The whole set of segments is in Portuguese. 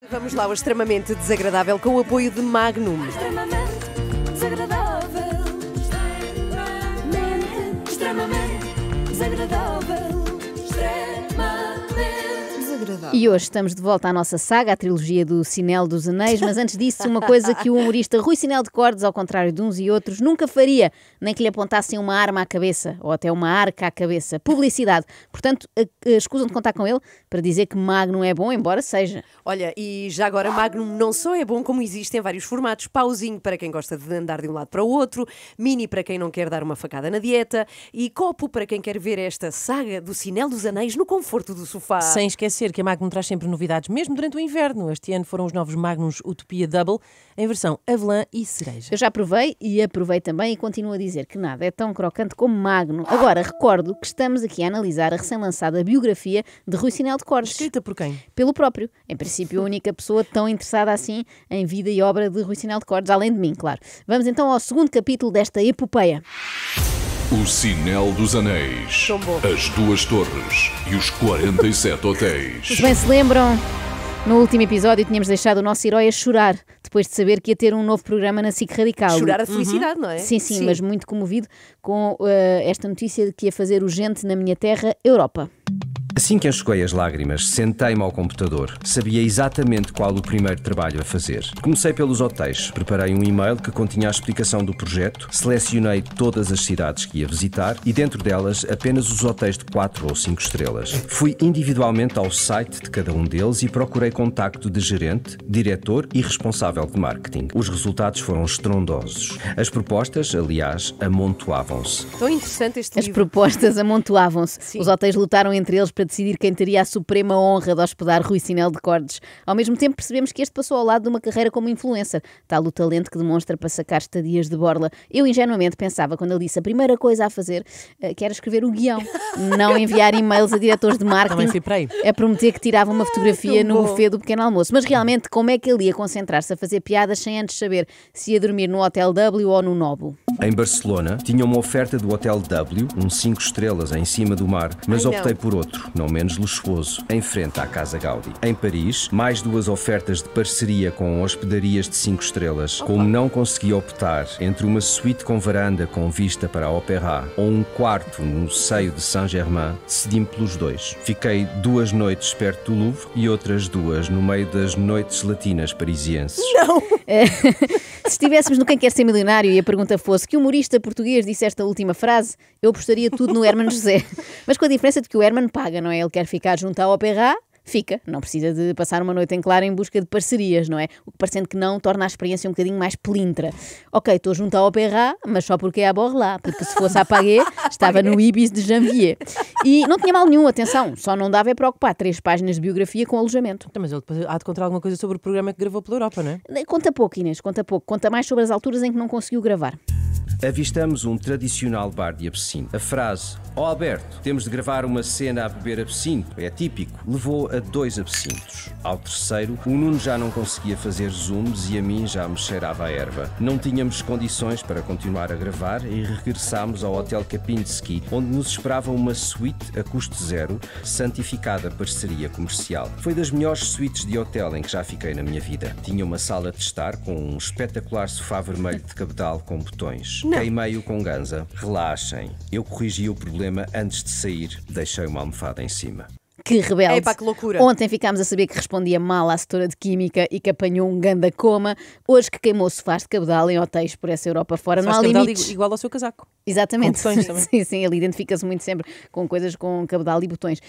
Vamos lá, o extremamente desagradável com o apoio de Magnum. Extremamente desagradável. Extremamente desagradável. E hoje estamos de volta à nossa saga, a trilogia do Cinel dos Anéis, mas antes disso, uma coisa que o humorista Rui Sinel de Cordes, ao contrário de uns e outros, nunca faria, nem que lhe apontassem uma arma à cabeça, ou até uma arca à cabeça. Publicidade. Portanto, escusam de contar com ele para dizer que Magnum é bom, embora seja. Olha, e já agora Magnum não só é bom, como existem vários formatos. Pauzinho para quem gosta de andar de um lado para o outro, mini para quem não quer dar uma facada na dieta e copo para quem quer ver esta saga do Cinel dos Anéis no conforto do sofá. Sem esquecer que a Magnum traz sempre novidades, mesmo durante o inverno. Este ano foram os novos Magnums Utopia Double, em versão avelã e cereja. Eu já provei e aprovei também e continuo a dizer que nada é tão crocante como Magnum. Agora, recordo que estamos aqui a analisar a recém-lançada biografia de Rui Sinel de Cordes. Escrita por quem? Pelo próprio. Em princípio, a única pessoa tão interessada assim em vida e obra de Rui Sinel de Cordes, além de mim, claro. Vamos então ao segundo capítulo desta epopeia. O Cinel dos Anéis, as 2 torres e os 47 hotéis. Se bem se lembram, no último episódio tínhamos deixado o nosso herói a chorar, depois de saber que ia ter um novo programa na SIC Radical. Chorar a felicidade, não é? Sim, mas muito comovido com esta notícia de que ia fazer urgente na minha terra, Europa. Assim que enxuguei as lágrimas, sentei-me ao computador. Sabia exatamente qual o primeiro trabalho a fazer. Comecei pelos hotéis. Preparei um e-mail que continha a explicação do projeto, selecionei todas as cidades que ia visitar e dentro delas apenas os hotéis de 4 ou 5 estrelas. Fui individualmente ao site de cada um deles e procurei contacto de gerente, diretor e responsável de marketing. Os resultados foram estrondosos. As propostas, aliás, amontoavam-se. Tão interessante este As livro. propostas amontoavam-se. Sim. Os hotéis lutaram entre eles para decidir quem teria a suprema honra de hospedar Rui Sinel de Cordes. Ao mesmo tempo percebemos que este passou ao lado de uma carreira como influencer, tal o talento que demonstra para sacar estadias de borla. Eu ingenuamente pensava, quando ele disse a primeira coisa a fazer, que era escrever o guião, não enviar e-mails a diretores de Também marketing, fui para aí. a prometer que tirava uma fotografia tão no bom. buffet do pequeno almoço. Mas realmente, como é que ele ia concentrar-se a fazer piadas sem antes saber se ia dormir no Hotel W ou no Nobo? Em Barcelona, tinha uma oferta do Hotel W, um 5 estrelas em cima do mar, mas Ai, não. optei por outro, não menos luxuoso, em frente à Casa Gaudi. Em Paris, mais 2 ofertas de parceria com hospedarias de 5 estrelas. Como não consegui optar entre uma suíte com varanda com vista para a Opéra ou um quarto no seio de Saint-Germain, decidi-me pelos 2. Fiquei 2 noites perto do Louvre e outras 2 no meio das noites latinas parisienses. Se estivéssemos no Quem Quer Ser Milionário e a pergunta fosse que humorista português disse esta última frase, eu apostaria tudo no Hermano José. Mas com a diferença de que o Hermano paga, não é? Ele quer ficar junto à Opéra, fica. Não precisa de passar uma noite em claro em busca de parcerias, não é? O que parecendo que não torna a experiência um bocadinho mais pelintra. Ok, estou junto à Opéra, mas só porque é à Borlá, porque se fosse à Paguet, estava no Ibis de Janvier. E não tinha mal nenhum, atenção, só não dava é para ocupar 3 páginas de biografia com alojamento. Mas ele depois há de contar alguma coisa sobre o programa que gravou pela Europa, não é? Conta pouco, Inês, conta pouco. Conta mais sobre as alturas em que não conseguiu gravar. Avistamos um tradicional bar de absinto. A frase, Alberto, temos de gravar uma cena a beber absinto, é típico, levou a 2 absintos. Ao terceiro, o Nuno já não conseguia fazer zooms e a mim já me cheirava a erva. Não tínhamos condições para continuar a gravar e regressámos ao Hotel Kapinski, onde nos esperava uma suíte a custo zero, santificada parceria comercial. Foi das melhores suítes de hotel em que já fiquei na minha vida. Tinha uma sala de estar com um espetacular sofá vermelho de cabedal com botões. Queimei-o com ganza. Relaxem. Eu corrigi o problema antes de sair. Deixei uma almofada em cima. Que rebelde. Epá, que loucura. Ontem ficámos a saber que respondia mal à setora de Química e que apanhou um ganda coma. Hoje que queimou sofás de cabedal em hotéis por essa Europa fora. Não há Faz cabedal limites. igual ao seu casaco. Exatamente. Com botões também. Sim, ele identifica-se muito sempre com coisas com cabedal e botões.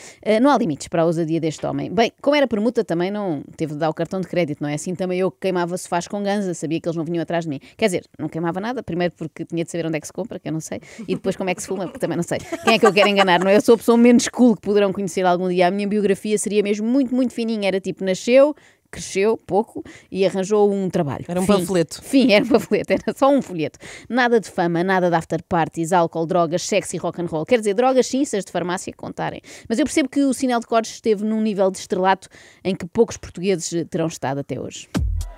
Não há limites para a ousadia deste homem. Bem, como era permuta, também não teve de dar o cartão de crédito, não é? Assim também eu que queimava sofás com ganza, sabia que eles não vinham atrás de mim. Quer dizer, não queimava nada, primeiro porque tinha de saber onde é que se compra, que eu não sei, e depois como é que se fuma, porque também não sei. Quem é que eu quero enganar, não é? Eu sou a pessoa menos cool que poderão conhecer algum dia. A minha biografia seria mesmo muito, muito fininha. Era tipo, nasceu, cresceu pouco e arranjou um trabalho. Era um Fim. panfleto. Fim, era um panfleto, era só um folheto. Nada de fama, nada de after parties, álcool, drogas, sexo e rock and roll. Quer dizer, drogas sim, se as de farmácia contarem. Mas eu percebo que o Sinel de Cordes esteve num nível de estrelato em que poucos portugueses terão estado até hoje.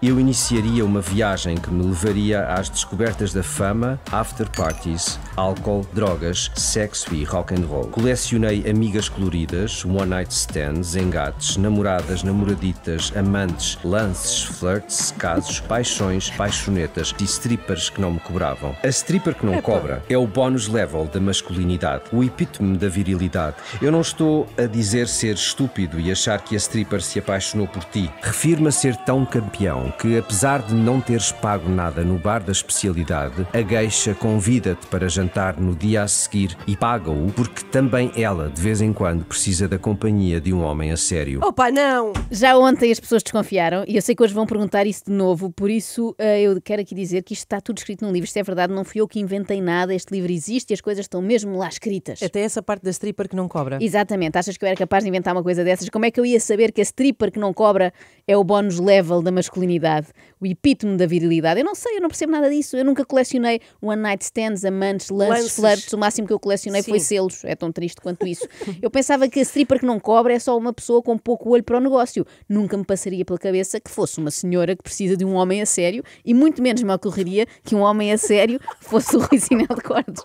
eu iniciaria uma viagem que me levaria às descobertas da fama, after parties, álcool, drogas, sexo e rock and roll. Colecionei amigas coloridas, one night stands, engates, namoradas, namoraditas, amantes, lances, flirts, casos, paixões, paixonetas e strippers que não me cobravam. A stripper que não cobra é o bónus level da masculinidade, o epítome da virilidade. Eu não estou a dizer ser estúpido e achar que a stripper se apaixonou por ti. Refiro-me a ser tão campeão que, apesar de não teres pago nada no bar da especialidade, a geisha convida-te para jantar no dia a seguir e paga-o porque também ela, de vez em quando, precisa da companhia de um homem a sério. Opa, não! Já ontem as pessoas desconfiaram e eu sei que hoje vão perguntar isso de novo, por isso eu quero aqui dizer que isto está tudo escrito num livro. Isto é verdade, não fui eu que inventei nada, este livro existe e as coisas estão mesmo lá escritas. Até essa parte da stripper que não cobra. Exatamente, achas que eu era capaz de inventar uma coisa dessas? Como é que eu ia saber que a stripper que não cobra é o bónus level da masculinidade, o epítome da virilidade? Eu não sei, eu não percebo nada disso. Eu nunca colecionei one night stands, amantes, lances, flirts. O máximo que eu colecionei foi selos. É tão triste quanto isso. Eu pensava que a stripper que não cobra é só uma pessoa com pouco olho para o negócio. Nunca me passaria pela cabeça que fosse uma senhora que precisa de um homem a sério e muito menos me ocorreria que um homem a sério fosse o Rui Sinel de Cordes.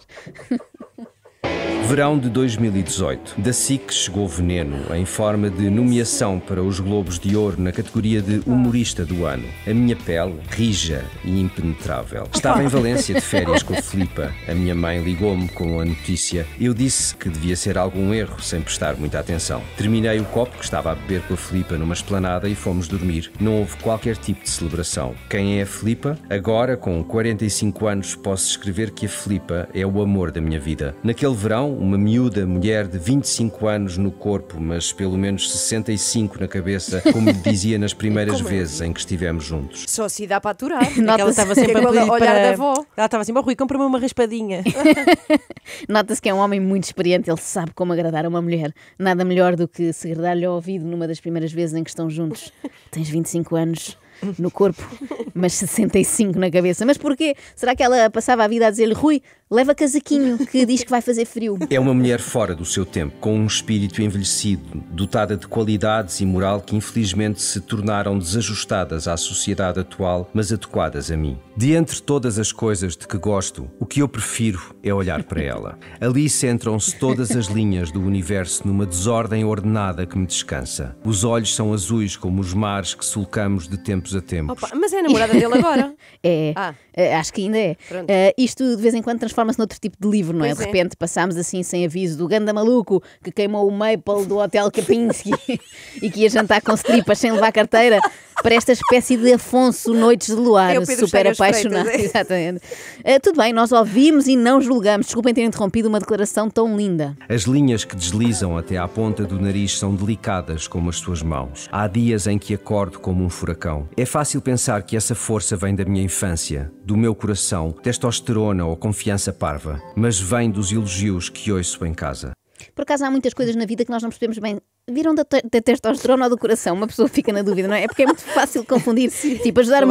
Verão de 2018. Da SIC chegou Veneno, em forma de nomeação para os Globos de Ouro na categoria de Humorista do Ano. A minha pele, rija e impenetrável. Estava em Valência de férias com a Filipa. A minha mãe ligou-me com a notícia. Eu disse que devia ser algum erro, sem prestar muita atenção. Terminei o copo que estava a beber com a Filipa numa esplanada e fomos dormir. Não houve qualquer tipo de celebração. Quem é a Filipa? Agora, com 45 anos, posso escrever que a Filipa é o amor da minha vida. Naquele verão, uma miúda mulher de 25 anos no corpo, mas pelo menos 65 na cabeça, como lhe dizia nas primeiras vezes em que estivemos juntos. Só se dá para aturar. Ela estava sempre a pedir olhar para... da avó. Ela estava assim, Rui, compra-me uma raspadinha. Nota-se que é um homem muito experiente, ele sabe como agradar a uma mulher. Nada melhor do que segredar-lhe ao ouvido numa das primeiras vezes em que estão juntos. Tens 25 anos no corpo, mas 65 na cabeça. Mas porquê? Será que ela passava a vida a dizer-lhe: Rui, leva casaquinho, que diz que vai fazer frio? É uma mulher fora do seu tempo, com um espírito envelhecido, dotada de qualidades e moral que infelizmente se tornaram desajustadas à sociedade atual, mas adequadas a mim. De entre todas as coisas de que gosto, o que eu prefiro é olhar para ela. Ali centram-se todas as linhas do universo numa desordem ordenada que me descansa. Os olhos são azuis como os mares que sulcamos de tempos a tempos. Opa, mas é a namorada dele agora? É, acho que ainda é. Isto de vez em quando transforma-se noutro tipo de livro, não é? Pois De repente passámos assim sem aviso do ganda maluco que queimou o Maple do Hotel Kapinski e que ia jantar com stripas sem levar carteira, para esta espécie de Afonso Noites de Luar, super apaixonado. Exatamente. Tudo bem, nós ouvimos e não julgamos. Desculpem ter interrompido uma declaração tão linda. As linhas que deslizam até à ponta do nariz são delicadas como as suas mãos. Há dias em que acordo como um furacão. É fácil pensar que essa força vem da minha infância, do meu coração, testosterona ou confiança parva, mas vem dos elogios que ouço em casa. Por acaso há muitas coisas na vida que nós não percebemos bem. Viram da testosterona ou do coração? Uma pessoa fica na dúvida, não é? É porque é muito fácil confundir. Tipo, ajudar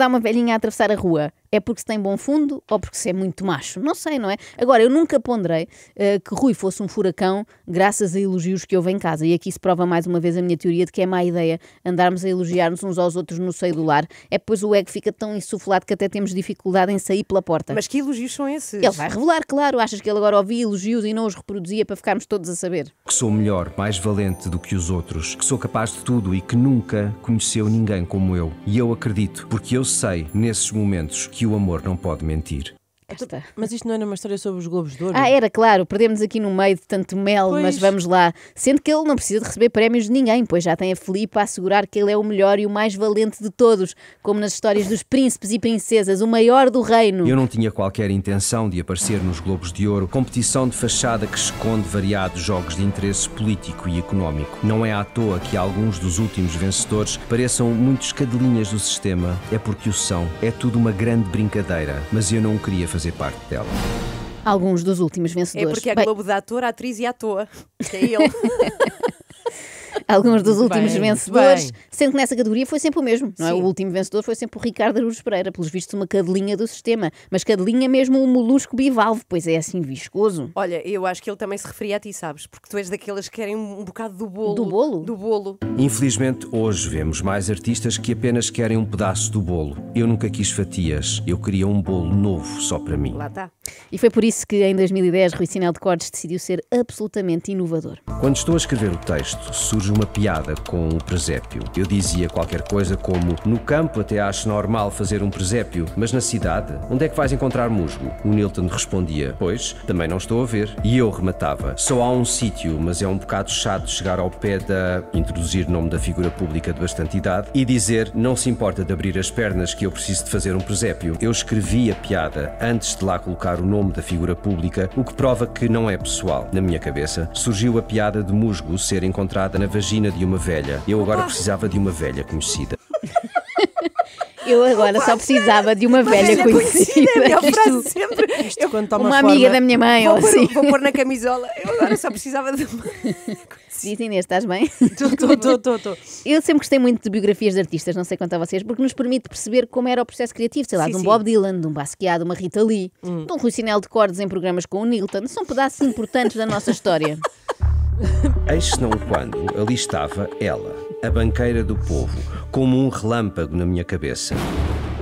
uma velhinha a atravessar a rua é porque se tem bom fundo ou porque se é muito macho? Não sei, não é? Agora, eu nunca ponderei que Rui fosse um furacão graças a elogios que houve em casa. E aqui se prova mais uma vez a minha teoria de que é má ideia andarmos a elogiar-nos uns aos outros no seio do lar. É depois o ego fica tão insuflado que até temos dificuldade em sair pela porta. Mas que elogios são esses? Ele vai revelar, claro. Achas que ele agora ouvia elogios e não os reproduzia para ficarmos todos a saber? Que sou melhor, mais valente do que os outros, que sou capaz de tudo e que nunca conheceu ninguém como eu. E eu acredito, porque eu sei, nesses momentos, que o amor não pode mentir. Mas isto não era uma história sobre os Globos de Ouro? Era, claro, perdemos aqui no meio de tanto mel, mas vamos lá. Sendo que ele não precisa de receber prémios de ninguém, pois já tem a Filipa a assegurar que ele é o melhor e o mais valente de todos, como nas histórias dos príncipes e princesas, o maior do reino. Eu não tinha qualquer intenção de aparecer nos Globos de Ouro, competição de fachada que esconde variados jogos de interesse político e económico. Não é à toa que alguns dos últimos vencedores pareçam muitos cadelinhas do sistema, é porque o são. É tudo uma grande brincadeira, mas eu não queria fazer parte dela. Alguns dos últimos vencedores. É porque é Globo de ator, atriz e à toa. É ele. alguns dos últimos bem, vencedores, muito bem. sendo que nessa categoria foi sempre o mesmo, não é? Sim. O último vencedor foi sempre o Ricardo Araújo Pereira, pelos vistos uma cadelinha do sistema, mas cadelinha mesmo um molusco bivalve, pois é assim viscoso. Olha, eu acho que ele também se referia a ti, sabes? Porque tu és daquelas que querem um bocado do bolo. Do bolo? Do bolo. Infelizmente, hoje vemos mais artistas que apenas querem um pedaço do bolo. Eu nunca quis fatias, eu queria um bolo novo só para mim. Lá está. E foi por isso que em 2010 Rui Sinel de Cordes decidiu ser absolutamente inovador. Quando estou a escrever o texto, surge uma piada com o presépio. Eu dizia qualquer coisa como: no campo até acho normal fazer um presépio, mas na cidade, onde é que vais encontrar musgo? O Nilton respondia: pois, também não estou a ver. E eu rematava: só há um sítio, mas é um bocado chato chegar ao pé da... introduzir o nome da figura pública de bastante idade e dizer: não se importa de abrir as pernas que eu preciso de fazer um presépio. Eu escrevi a piada antes de lá colocar o nome da figura pública, o que prova que não é pessoal. Na minha cabeça, surgiu a piada de musgo ser encontrada na vagina de uma velha. Eu agora precisava de uma velha conhecida. Eu agora só precisava de uma velha conhecida. É a melhor frase sempre. Isto quando toma Uma forma... amiga da minha mãe, ou assim. Vou pôr na camisola. Eu agora só precisava de uma. Diz, Inês, estás bem? Estou. Eu sempre gostei muito de biografias de artistas, não sei quanto a vocês, porque nos permite perceber como era o processo criativo, sei lá, Sim, de um sim. Bob Dylan, de um Basquiat, de uma Rita Lee, de um Rui Sinel de Cordes em programas com o Nilton. São pedaços importantes da nossa história. Eis senão quando ali estava ela, a banqueira do povo, como um relâmpago na minha cabeça.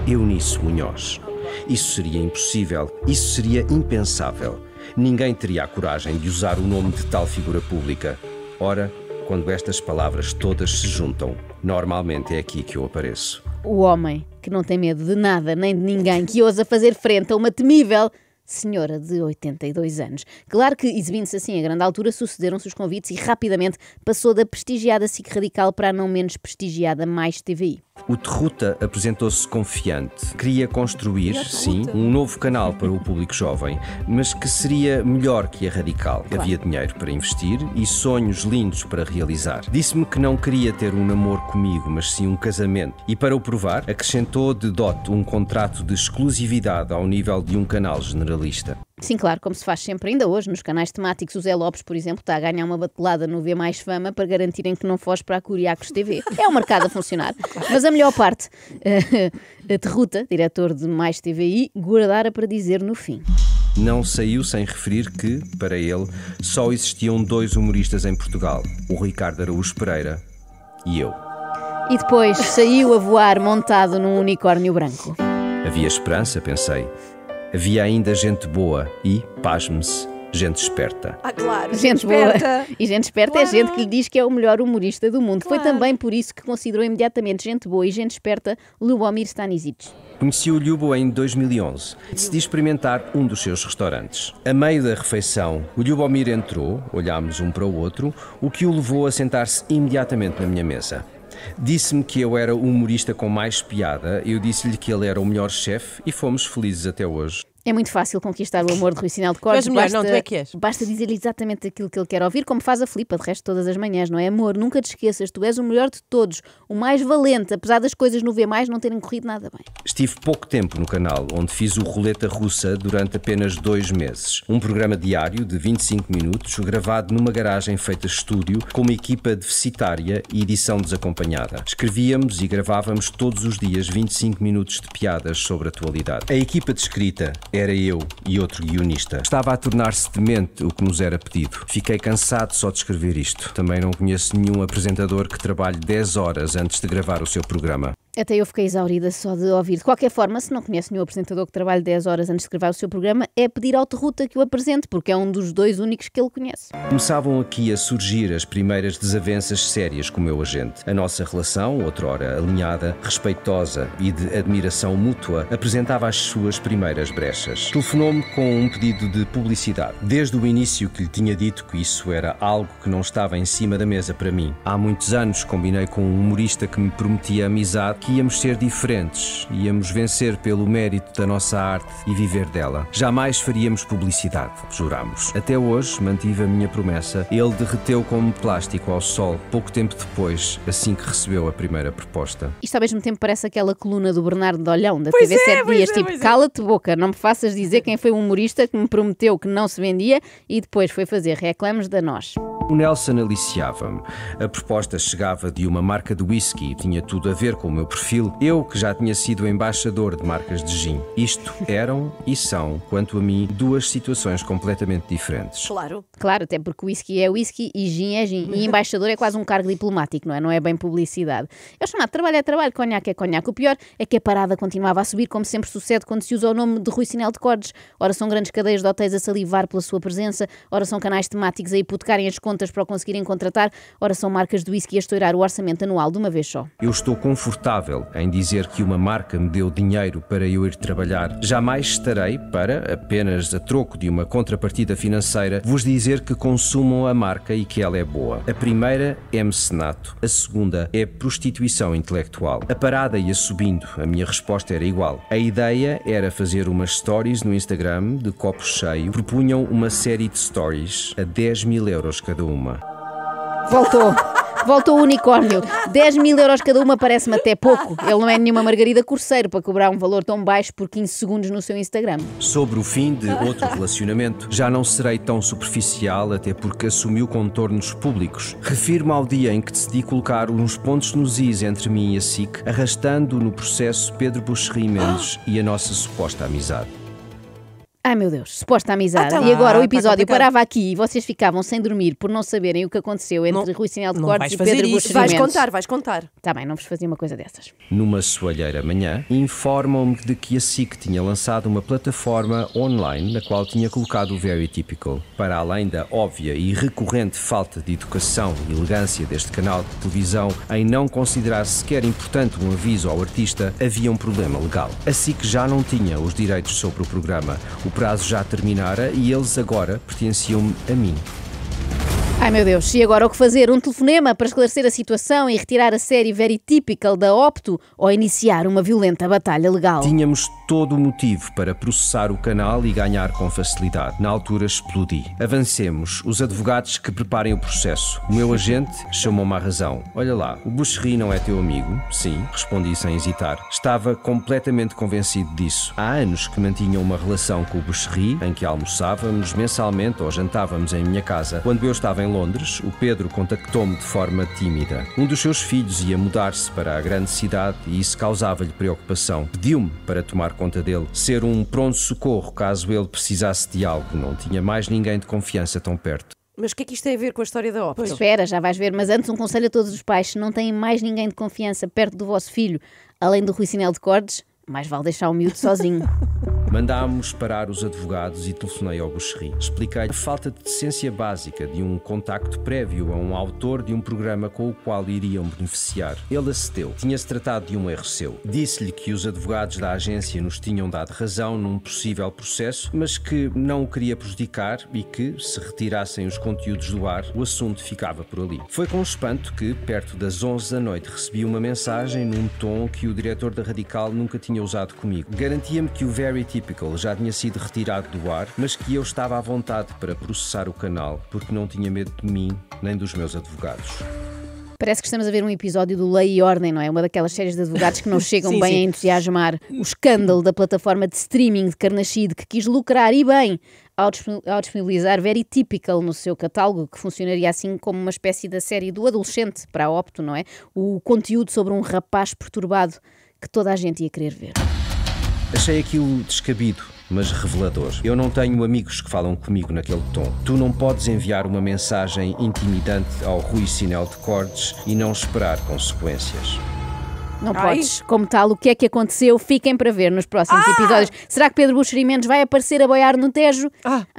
Eunice Munhoz. Isso seria impossível, isso seria impensável. Ninguém teria a coragem de usar o nome de tal figura pública. Ora, quando estas palavras todas se juntam, normalmente é aqui que eu apareço. O homem que não tem medo de nada nem de ninguém, que ousa fazer frente a uma temível senhora de 82 anos. Claro que, exibindo-se assim a grande altura, sucederam-se os convites e rapidamente passou da prestigiada SIC Radical para a não menos prestigiada Mais TVI. O Terruta apresentou-se confiante. Queria construir, sim, um novo canal para o público jovem, mas que seria melhor que a Radical. Havia dinheiro para investir e sonhos lindos para realizar. Disse-me que não queria ter um namoro comigo, mas sim um casamento. E para o provar, acrescentou de dote um contrato de exclusividade ao nível de um canal generalista. Sim, claro, como se faz sempre ainda hoje nos canais temáticos. O Zé Lopes, por exemplo, está a ganhar uma batelada no V Mais Fama para garantirem que não foge para a Curiacos TV. É um mercado a funcionar. Mas a melhor parte, a Terruta, diretor de Mais TVI, guardara para dizer no fim. Não saiu sem referir que, para ele, só existiam 2 humoristas em Portugal, o Ricardo Araújo Pereira e eu. E depois saiu a voar montado num unicórnio branco. Havia esperança, pensei. Havia ainda gente boa e, pasme-se, gente esperta. Ah, claro. Gente esperta. boa. E gente esperta Claro. é gente que lhe diz que é o melhor humorista do mundo. Claro. Foi também por isso que considerou imediatamente gente boa e gente esperta Lubomir Stanisic. Conheci o Ljubo em 2011. Decidi experimentar um dos seus restaurantes. A meio da refeição, o Ljubomir entrou, olhámos um para o outro, o que o levou a sentar-se imediatamente na minha mesa. Disse-me que eu era o humorista com mais piada, eu disse-lhe que ele era o melhor chefe e fomos felizes até hoje. É muito fácil conquistar o amor de Rui Sinel de Cordes. Tu és mulher, não, tu é que és. Basta dizer-lhe exatamente aquilo que ele quer ouvir, como faz a Filipa, de resto todas as manhãs, não é? Amor, nunca te esqueças, tu és o melhor de todos, o mais valente, apesar das coisas no V+, não terem corrido nada bem. Estive pouco tempo no canal, onde fiz o Roleta Russa durante apenas 2 meses. Um programa diário de 25 minutos, gravado numa garagem feita estúdio, com uma equipa deficitária e edição desacompanhada. Escrevíamos e gravávamos todos os dias 25 minutos de piadas sobre a atualidade. A equipa de escrita era eu e outro guionista. Estava a tornar-se demente o que nos era pedido. Fiquei cansado só de escrever isto. Também não conheço nenhum apresentador que trabalhe 10 horas antes de gravar o seu programa. Até eu fiquei exaurida só de ouvir. De qualquer forma, se não conhece nenhum apresentador que trabalhe 10 horas antes de gravar o seu programa, é pedir ao Terruta que o apresente, porque é um dos 2 únicos que ele conhece. Começavam aqui a surgir as primeiras desavenças sérias com o meu agente. A nossa relação, outrora alinhada, respeitosa e de admiração mútua, apresentava as suas primeiras brechas. Telefonou-me com um pedido de publicidade. Desde o início que lhe tinha dito que isso era algo que não estava em cima da mesa para mim. Há muitos anos combinei com um humorista que me prometia amizade que íamos ser diferentes, íamos vencer pelo mérito da nossa arte e viver dela. Jamais faríamos publicidade, jurámos. Até hoje mantive a minha promessa. Ele derreteu como plástico ao sol, pouco tempo depois, assim que recebeu a primeira proposta. Isto ao mesmo tempo parece aquela coluna do Bernardo de Olhão, da TV 7 Dias, tipo, cala-te boca, não me faças dizer quem foi o humorista que me prometeu que não se vendia e depois foi fazer reclames da nós. O Nelson aliciava-me. A proposta chegava de uma marca de whisky e tinha tudo a ver com o meu perfil. Eu, que já tinha sido embaixador de marcas de gin. Isto eram e são, quanto a mim, duas situações completamente diferentes. Claro. Claro, até porque whisky é whisky e gin é gin. E embaixador é quase um cargo diplomático, não é? Não é bem publicidade. É chamado trabalho é trabalho, conhaque é conhaque. O pior é que a parada continuava a subir, como sempre sucede quando se usa o nome de Rui Sinel de Cordes. Ora são grandes cadeias de hotéis a salivar pela sua presença, ora são canais temáticos a hipotecarem as contas para o conseguirem contratar, ora são marcas de whisky a estourar o orçamento anual de uma vez só. Eu estou confortável em dizer que uma marca me deu dinheiro para eu ir trabalhar. Jamais estarei para, apenas a troco de uma contrapartida financeira, vos dizer que consumam a marca e que ela é boa. A primeira é mecenato, a segunda é prostituição intelectual. A parada ia subindo, a minha resposta era igual. A ideia era fazer umas stories no Instagram de copo cheio, propunham uma série de stories a 10.000 euros cada uma. Voltou o unicórnio. 10.000 euros cada uma parece-me até pouco. Ele não é nenhuma Margarida Corceiro para cobrar um valor tão baixo por 15 segundos no seu Instagram. Sobre o fim de outro relacionamento, já não serei tão superficial, até porque assumiu contornos públicos. Refiro-me ao dia em que decidi colocar uns pontos nos is entre mim e a SIC, arrastando no processo Pedro Buxerri Mendes e a nossa suposta amizade. Ai meu Deus, suposta amizade. E agora o episódio parava aqui e vocês ficavam sem dormir por não saberem o que aconteceu entre Rui Sinel de Cordes e Pedro Buxerri Mendes. Vais contar. Está bem, não vos fazia uma coisa dessas. Numa soalheira manhã, informam-me de que a SIC tinha lançado uma plataforma online na qual tinha colocado o Very Typical. Para além da óbvia e recorrente falta de educação e elegância deste canal de televisão em não considerar sequer importante um aviso ao artista, havia um problema legal. A SIC já não tinha os direitos sobre o programa. O prazo já terminara e eles agora pertenciam-me a mim. Ai meu Deus, e agora o que fazer? Um telefonema para esclarecer a situação e retirar a série Very Typical da Opto ou iniciar uma violenta batalha legal? Tínhamos todo o motivo para processar o canal e ganhar com facilidade. Na altura explodi. Avancemos. Os advogados que preparem o processo. O meu agente chamou-me à razão. Olha lá, o Buxerri não é teu amigo? Sim, respondi sem hesitar. Estava completamente convencido disso. Há anos que mantinha uma relação com o Buxerri, em que almoçávamos mensalmente ou jantávamos em minha casa. Quando eu estava em Londres, o Pedro contactou-me de forma tímida. Um dos seus filhos ia mudar-se para a grande cidade e isso causava-lhe preocupação. Pediu-me para tomar conta dele, ser um pronto-socorro caso ele precisasse de algo. Não tinha mais ninguém de confiança tão perto. Mas o que é que isto tem a ver com a história da Opto? Espera, já vais ver, mas antes um conselho a todos os pais: se não têm mais ninguém de confiança perto do vosso filho, além do Rui Sinel de Cordes, mais vale deixar o miúdo sozinho. Mandámos parar os advogados e telefonei ao Buxerri. Expliquei-lhe a falta de decência básica de um contacto prévio a um autor de um programa com o qual iriam beneficiar. Ele acedeu. Tinha-se tratado de um erro seu. Disse-lhe que os advogados da agência nos tinham dado razão num possível processo, mas que não o queria prejudicar e que, se retirassem os conteúdos do ar, o assunto ficava por ali. Foi com espanto que, perto das 11 da noite, recebi uma mensagem num tom que o diretor da Radical nunca tinha usado comigo. Garantia-me que o Very Typical já tinha sido retirado do ar, mas que eu estava à vontade para processar o canal, porque não tinha medo de mim nem dos meus advogados. Parece que estamos a ver um episódio do Lei e Ordem, não é? Uma daquelas séries de advogados que não chegam bem a entusiasmar. O escândalo da plataforma de streaming de Carnaxide, que quis lucrar e bem ao disponibilizar Very Typical no seu catálogo, que funcionaria assim como uma espécie da série do adolescente para a Opto, não é? O conteúdo sobre um rapaz perturbado que toda a gente ia querer ver. Achei aquilo descabido, mas revelador. Eu não tenho amigos que falam comigo naquele tom. Tu não podes enviar uma mensagem intimidante ao Rui Sinel de Cordes e não esperar consequências. Não podes. Como tal, o que é que aconteceu? Fiquem para ver nos próximos episódios. Será que Pedro Buxerri Mendes vai aparecer a boiar no Tejo?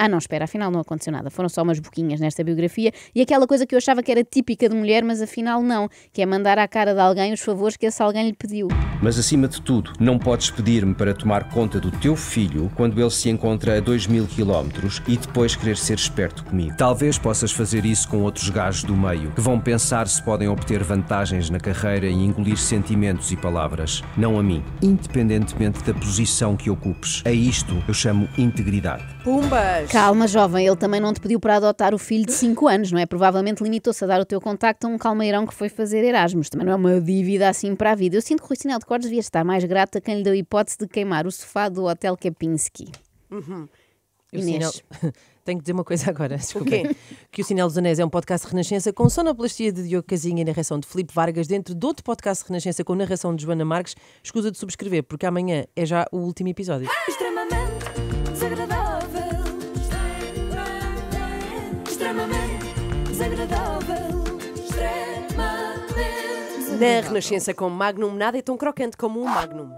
Não, espera, afinal não aconteceu nada. Foram só umas boquinhas nesta biografia e aquela coisa que eu achava que era típica de mulher, mas afinal não, que é mandar à cara de alguém os favores que esse alguém lhe pediu. Mas acima de tudo, não podes pedir-me para tomar conta do teu filho quando ele se encontra a 2.000 quilómetros e depois querer ser esperto comigo. Talvez possas fazer isso com outros gajos do meio, que vão pensar se podem obter vantagens na carreira e engolir sentimentos sentimentos e palavras, não a mim, independentemente da posição que ocupes. A isto eu chamo integridade. Pumbas! Calma, jovem, ele também não te pediu para adotar o filho de 5 anos, não é? Provavelmente limitou-se a dar o teu contacto a um calmeirão que foi fazer Erasmus. Também não é uma dívida assim para a vida. Eu sinto que o Rui Sinel de Cordes devia estar mais grato a quem lhe deu a hipótese de queimar o sofá do Hotel Kempinski. Inês. Tenho que dizer uma coisa agora, O quê? que o Sinal dos Anéis é um podcast de Renascença com sonoplastia de Diogo Casinha e narração de Filipe Vargas dentro de outro podcast de Renascença com narração de Joana Marques. Escusa de subscrever, porque amanhã é já o último episódio. Extremamente desagradável. Extremamente desagradável. Extremamente Na Renascença com Magnum, nada é tão crocante como um Magnum.